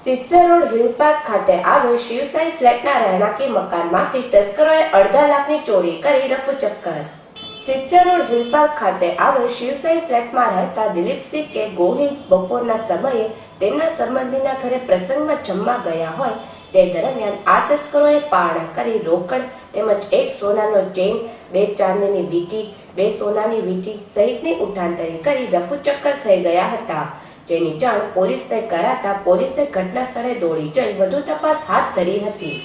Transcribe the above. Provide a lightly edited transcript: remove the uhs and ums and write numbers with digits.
સિત્સર road hill park ખાતે આવેલ શિવસાઈ ફ્લેટના રહેણાંકી મકાનમાંથી તસ્કરોએ 2.5 લાખની ચોરી કરી રફુચક્કર। સિત્સર રોડ હિલ પાર્ક ખાતે આવેલ શિવસાઈ ફ્લેટમાં રહેતા દિલીપસિંહ કે ગોહિલ બપોરના સમયે તેમના સંબંધીના ઘરે પ્રસંગમાં જમવા ગયા હોય તે દરમિયાન આ તસ્કરોએ પારણા કરી રોકડ તેમજ એક સોનાનો ચેન, 2 ચાંદીની વીંટી, 2 સોનાની વીંટી સહિતની ઉઠાંતરી કરી રફુચક્કર થઈ ગયા હતા। જેની જાણ પોલીસને કરાતા પોલીસે ઘટના સ્થળે દોડી જઈ વધુ તપાસ હાથ ધરી હતી।